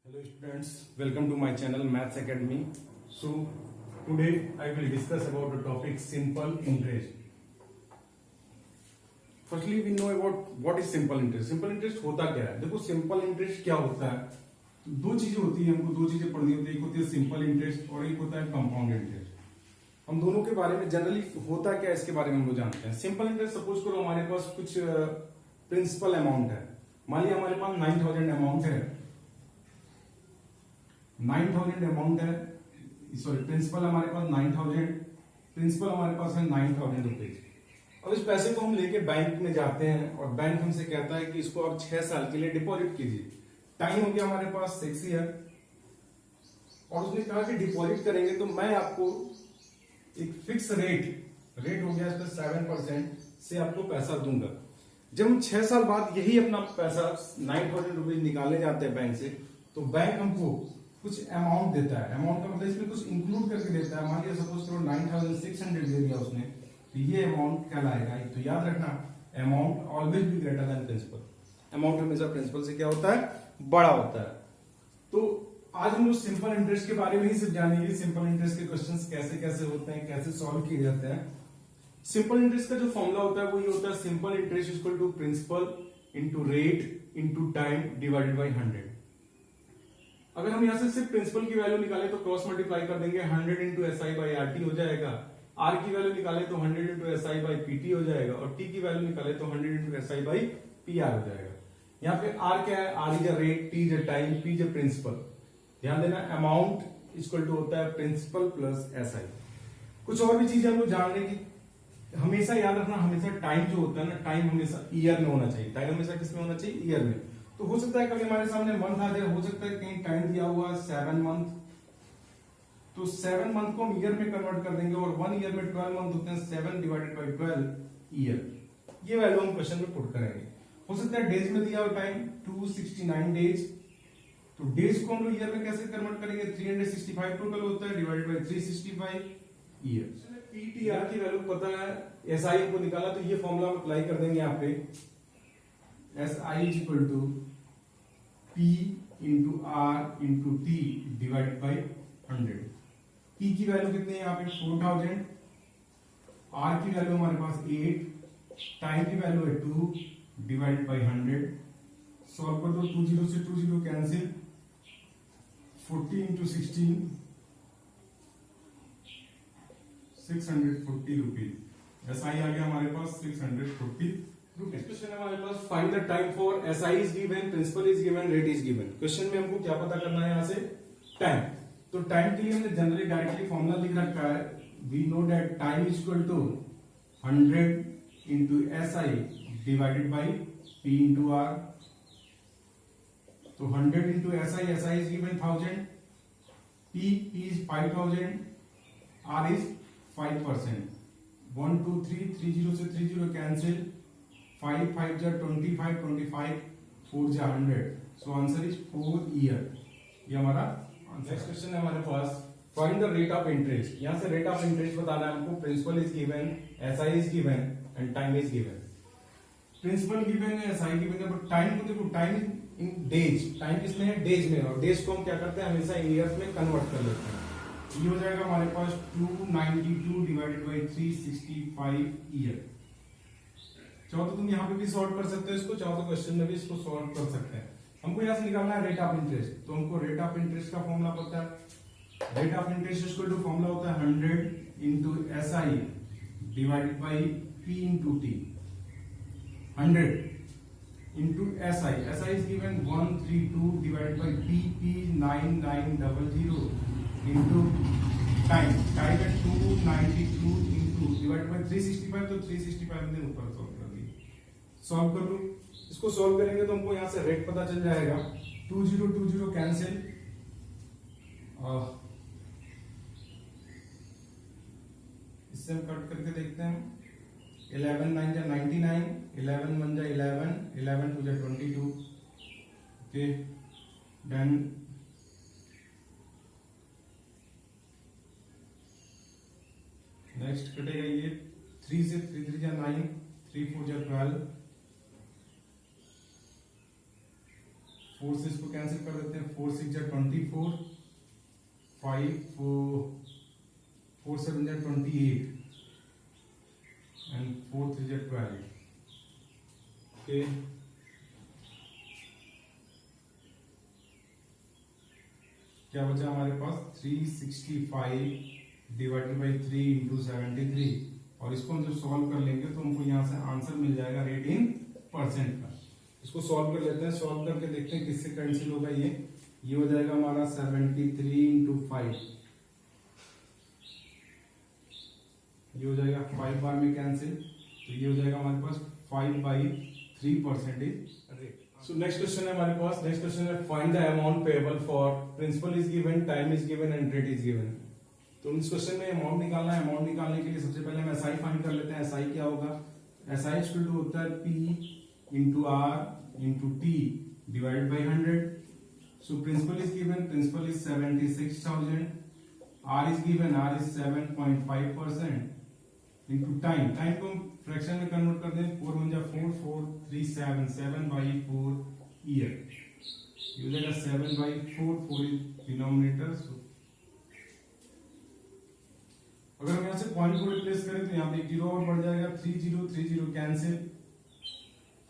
Hello students, welcome to my channel Maths Academy. So today I will discuss about the topic simple interest. Firstly we know about what is simple interest. Simple interest होता क्या है? देखो simple interest क्या होता है? तो दो चीजें होती है, हमको दो चीजें पढ़नी होती है. एक होती है सिंपल इंटरेस्ट और एक होता है कंपाउंड इंटरेस्ट. हम दोनों के बारे में जनरली होता क्या है इसके बारे में हम लोग जानते हैं. सिंपल इंटरेस्ट सपोज करो हमारे पास कुछ प्रिंसिपल अमाउंट है. मान लिया हमारे पास 9,000 अमाउंट है. 9,000 अमाउंट है, सॉरी प्रिंसिपल हमारे पास 9,000, प्रिंसिपल हमारे पास है 9,000 रुपीज. अब इस पैसे को हम लेके बैंक में जाते हैं और बैंक हमसे कहता है कि इसको आप 6 साल के लिए डिपॉजिट कीजिए. टाइम हो गया हमारे पास 6 ईयर और उसने कहा कि डिपॉजिट करेंगे तो मैं आपको एक फिक्स रेट हो गया इसका 7% से आपको पैसा दूंगा. जब हम 6 साल बाद यही अपना पैसा 9,000 रुपीज निकालने जाते हैं बैंक से, तो बैंक हमको कुछ अमाउंट देता है. अमाउंट का मतलब इसमें कुछ इंक्लूड करके देता है. मान लिया सपोज करो 9,600 दे दिया उसने, तो ये अमाउंट कहलाएगा. तो याद रखना, amount always be greater than principal. Amount हमेशा प्रिंसिपल से क्या होता है, बड़ा होता है. तो आज हम लोग सिंपल इंटरेस्ट के बारे में ही सिर्फ जानेंगे. सिंपल इंटरेस्ट के क्वेश्चंस कैसे कैसे होते हैं, कैसे सॉल्व किए जाते हैं. सिंपल इंटरेस्ट का जो फॉर्मूला होता है वो ये होता है, simple interest equal to principal into rate into time divided by 100. अगर हम यहां से सिर्फ प्रिंसिपल की वैल्यू निकाले तो क्रॉस मल्टीप्लाई कर देंगे. 100 into S I by R T हो जाएगा. आर की वैल्यू निकाले तो 100 into S I by P T हो जाएगा और टी की वैल्यू निकाले तो 100 into S I by P R हो जाएगा. यहाँ पे आर क्या है, R is a rate, T is a time, P is a principal. ध्यान देना, अमाउंट इक्वल टू होता है प्रिंसिपल प्लस एस आई. कुछ और भी चीजें हम लोग जान रहे कि हमेशा याद रखना, हमेशा टाइम जो होता है ना, टाइम हमेशा ईयर में होना चाहिए. टाइम हमेशा किसमें होना चाहिए, ईयर में. तो हो सकता है कभी हमारे सामने मंथ आ जाए, हो सकता है कहीं टाइम दिया हुआ 7 मंथ, तो 7 मंथ को हम ईयर में कन्वर्ट कर देंगे और 1 ईयर में 12 मंथ होते हैं. 7 डिवाइडेड बाई 12 ईयर, ये वैल्यू हम क्वेश्चन में पुट करेंगे. हो सकता है डेज में दिया हुआ टाइम 269 डेज, तो डेज को हम लोग ईयर में कैसे कन्वर्ट करेंगे, 365 टोटल होता है डिवाइडेड बाई 365 ईयर. पीटीआर की वैल्यू पता है, एसआई को निकाला, तो ये फॉर्मूला हम अप्लाई कर देंगे यहाँ पे. S I is equal to P into R into T divided by 100. P की वैल्यू कितनी है यहाँ पे 4,000, आर की वैल्यू हमारे पास 8, टाइम की वैल्यू है 2 डिवाइडेड बाई 100. सॉल्व कर दो, 2 0 से 2 0 कैंसिल, 40 इंटू 16 640 रुपीज. एसआई आ गया हमारे पास 640 रुपीज. क्वेश्चन है हमारे पास, find the time for SI is given, principal is given, rate is given. Question में हमको क्या पता करना है, यहाँ से टाइम. तो टाइम के लिए हमने जनरली डायरेक्टली फॉर्मूला लिख रखा है. We know that time is equal to 100 into SI divided by P into R. तो 100 into SI, SI is given 1000, P is 5000, R is 5%. 1 2 3 30 से 30 कैंसिल, 5 5 जा 25, 25 4 जा 100. So answer is 4 year. ये हमारा next question है हमारे पास, find the rate of interest. यहां से रेट ऑफ इंटरेस्ट बताना है हमको. Principal is given, SI is given and time is given. Principal given है, एसआई गिवन है, बट टाइम को देखो, टाइम इन डेज, टाइम किसमें है, डेज में. और डेज को हम क्या करते हैं, हमेशा इन ईयर्स में कन्वर्ट कर लेते हैं. ये हो जाएगा हमारे पास 292 डिवाइडेड बाई 365 ईयर. चाहो तो तुम यहाँ पे भी सॉल्व कर सकते हो इसको, चाहो तो क्वेश्चन में भी इसको सॉल्व कर सकते हैं. हमको यहाँ से निकालना है रेट ऑफ इंटरेस्ट. तो हमको रेट ऑफ इंटरेस्ट का फॉर्मूला पता है. Rate of interest equal to formula होता है 100 into S I divided by P into T. 100 into S I, S I is given 132 divided by P, P 9900 into time, time है 292 into divide by 365, तो 365 हमने ऊपर solve कर दी. Solve कर लो, इसको solve करेंगे तो हमको यहां से रेट पता चल जाएगा. 2020 कैंसिल, इससे हम कट करके देखते हैं. 11 9 जा 99, 11 1 जा 11, 11 2 जा 22. Okay done. नेक्स्ट कटेगा ये 3 से 3 3 जा 9, 3 4 जा 12, 4 से इसको कैंसिल कर देते हैं, 4 6 जा 24, 5 4 7 जा 28 एंड 4 3 जा 12। ओके, क्या बचा हमारे पास 365 डिवाइडेड बाई 3 इंटू 73, और इसको हम जब सॉल्व कर लेंगे तो हमको यहाँ से आंसर मिल जाएगा रेट इन परसेंट का। इसको सॉल्व कर लेते हैं, सॉल्व करके देखते हैं किससे कैंसिल होगा। ये हो जाएगा हमारा 73 इंटू 5, ये हो जाएगा 5 बार में कैंसिल, तो ये हो जाएगा हमारे पास 5/3% रेट। सो नेक्स्ट क्वेश्चन है हमारे पास, नेक्स्ट क्वेश्चन है find the amount payable for principal is given, time is given and rate is given. तो इस क्वेश्चन में अमाउंट निकालना है। अमाउंट निकालने के लिए सबसे पहले हम एसआई फाइंड कर लेते हैं। एसआई क्या होगा, एसआई इक्वल टू होता है P into R into T divided by 100। So principal is given, principal is 76,000, R is given, R is 7.5% into time, time को हम फ्रैक्शन में कन्वर्ट कर दें, 4 1 जा 4 4 3 7 7/4 ईयर, ये हो जाएगा 7/4, 4 इज डिनोमिनेटर। अगर हम यहाँ से पॉइंट को रिप्लेस करें तो यहाँ पे 1 जीरो और बढ़ जाएगा, 3 0 कैंसिल,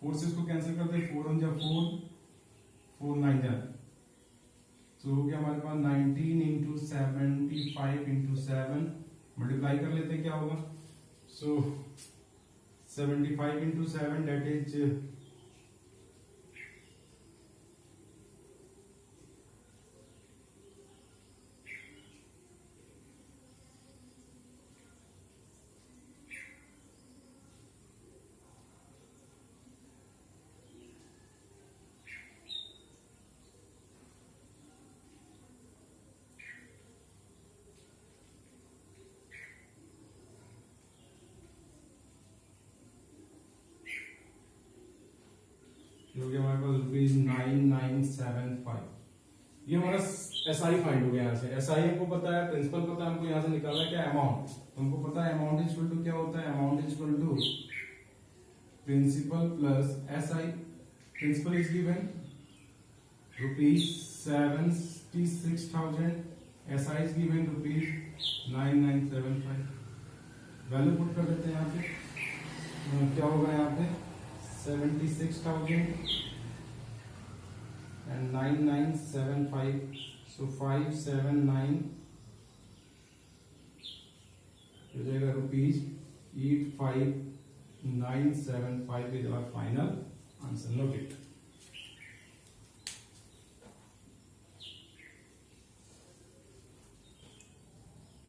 4 से इसको कैंसिल कर दे, 4 1 जा 4 4 9 जा, तो हो गया हमारे पास 19 इंटू 75 इंटू 7, मल्टीप्लाई कर लेते हैं क्या होगा। सो 75 इंटू 7 दैट इज 9975। ये हमारा एसआई फाइंड हो गया। यहाँ से एसआई हमको पता है, प्रिंसिपल पता है, हमको यहाँ से निकालना है क्या अमाउंट। हमको पता है अमाउंट इज इक्वल टू क्या होता है, amount is equal to principal plus SI. Principal is given ₹76,000, SI is given ₹9975। Value put कर देते हैं यहाँ पे, क्या होगा यहाँ पे 76,000 and 9975, so 579 हो जाएगा ₹85975 is our final answer. Note it.